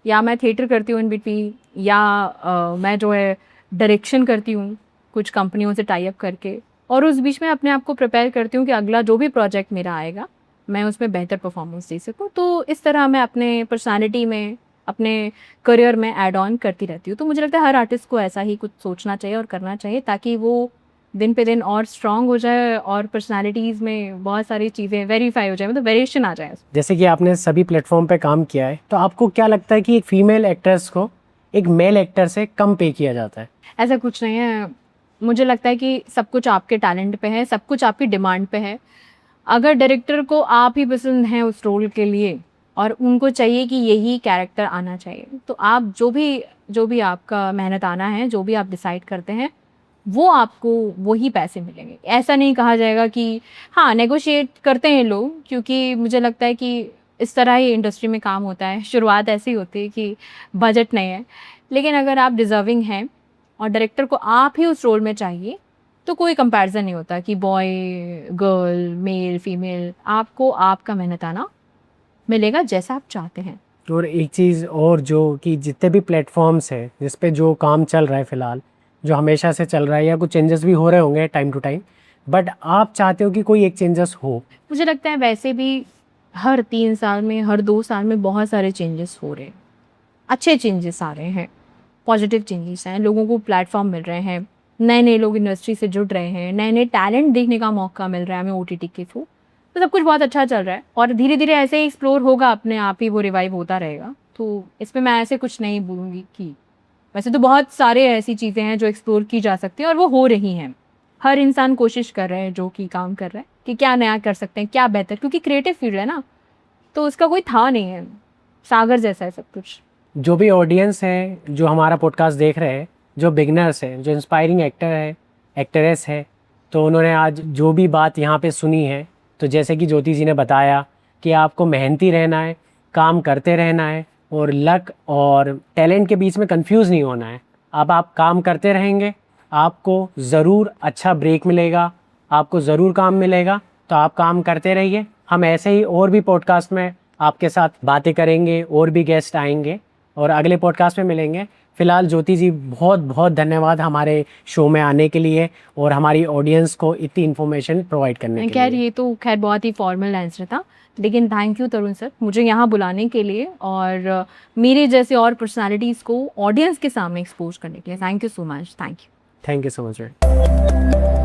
या मैं थिएटर करती हूँ इन बिटवीन, या मैं जो है डायरेक्शन करती हूँ कुछ कंपनियों से टाई अप करके, और उस बीच में अपने आप को प्रिपेयर करती हूँ कि अगला जो भी प्रोजेक्ट मेरा आएगा मैं उसमें बेहतर परफॉर्मेंस दे सकूँ। तो इस तरह मैं अपने पर्सनालिटी में, अपने करियर में ऐड ऑन करती रहती हूँ। तो मुझे लगता है हर आर्टिस्ट को ऐसा ही कुछ सोचना चाहिए और करना चाहिए, ताकि वो दिन पे दिन और स्ट्रॉन्ग हो जाए और पर्सनालिटीज़ में बहुत सारी चीज़ें वेरीफाई हो जाए, मतलब वेरिएशन आ जाए। जैसे कि आपने सभी प्लेटफॉर्म पे काम किया है, तो आपको क्या लगता है कि एक फीमेल एक्ट्रेस को एक मेल एक्टर से कम पे किया जाता है? ऐसा कुछ नहीं है, मुझे लगता है कि सब कुछ आपके टैलेंट पे है, सब कुछ आपकी डिमांड पे है। अगर डायरेक्टर को आप ही पसंद हैं उस रोल के लिए और उनको चाहिए कि यही कैरेक्टर आना चाहिए, तो आप जो भी आपका मेहनत आना है, जो भी आप डिसाइड करते हैं, वो आपको वही पैसे मिलेंगे। ऐसा नहीं कहा जाएगा कि हाँ, नेगोशिएट करते हैं लोग, क्योंकि मुझे लगता है कि इस तरह ही इंडस्ट्री में काम होता है। शुरुआत ऐसी होती है कि बजट नहीं है, लेकिन अगर आप डिज़र्विंग हैं और डायरेक्टर को आप ही उस रोल में चाहिए, तो कोई कंपैरिजन नहीं होता कि बॉय गर्ल, मेल फीमेल, आपको आपका मेहनत आना मिलेगा जैसा आप चाहते हैं। और एक चीज़ और, जो कि जितने भी प्लेटफॉर्म्स हैं जिस पे जो काम चल रहा है फ़िलहाल, जो हमेशा से चल रहा है, या कुछ चेंजेस भी हो रहे होंगे टाइम टू टाइम, बट आप चाहते हो कि कोई एक चेंजेस हो? मुझे लगता है वैसे भी हर 3 साल में, हर 2 साल में बहुत सारे चेंजेस हो रहे हैं, अच्छे चेंजेस आ रहे हैं, पॉजिटिव चेंजेस हैं, लोगों को प्लेटफॉर्म मिल रहे हैं, नए नए लोग इंडस्ट्री से जुड़ रहे हैं, नए नए टैलेंट देखने का मौका मिल रहा है हमें OTT के थ्रू। तो सब कुछ बहुत अच्छा चल रहा है और धीरे धीरे ऐसे ही एक्सप्लोर होगा, अपने आप ही वो रिवाइव होता रहेगा। तो इसमें मैं ऐसे कुछ नहीं बोलूँगी कि, वैसे तो बहुत सारे ऐसी चीज़ें हैं जो एक्सप्लोर की जा सकती हैं और वो हो रही हैं। हर इंसान कोशिश कर रहे हैं, जो कि काम कर रहा है, कि क्या नया कर सकते हैं, क्या बेहतर, क्योंकि क्रिएटिव फील्ड है ना, तो उसका कोई था नहीं है, सागर जैसा है सब कुछ। जो भी ऑडियंस है जो हमारा पॉडकास्ट देख रहे हैं, जो बिगनर्स हैं, जो इंस्पायरिंग एक्टर है, एक्ट्रेस है, तो उन्होंने आज जो भी बात यहाँ पे सुनी है, तो जैसे कि ज्योति जी ने बताया कि आपको मेहनती रहना है, काम करते रहना है और लक और टैलेंट के बीच में कंफ्यूज नहीं होना है। अब आप काम करते रहेंगे, आपको ज़रूर अच्छा ब्रेक मिलेगा, आपको ज़रूर काम मिलेगा। तो आप काम करते रहिए। हम ऐसे ही और भी पॉडकास्ट में आपके साथ बातें करेंगे, और भी गेस्ट आएंगे और अगले पॉडकास्ट में मिलेंगे। फ़िलहाल ज्योति जी बहुत बहुत धन्यवाद हमारे शो में आने के लिए और हमारी ऑडियंस को इतनी इन्फॉर्मेशन प्रोवाइड करने के खैर लिए। ये तो खैर बहुत ही फॉर्मल आंसर था, लेकिन थैंक यू तरुण सर मुझे यहाँ बुलाने के लिए और मेरे जैसे और पर्सनालिटीज़ को ऑडियंस के सामने एक्सपोज करने के लिए। Thank you so much. Thank you. Thank you so much.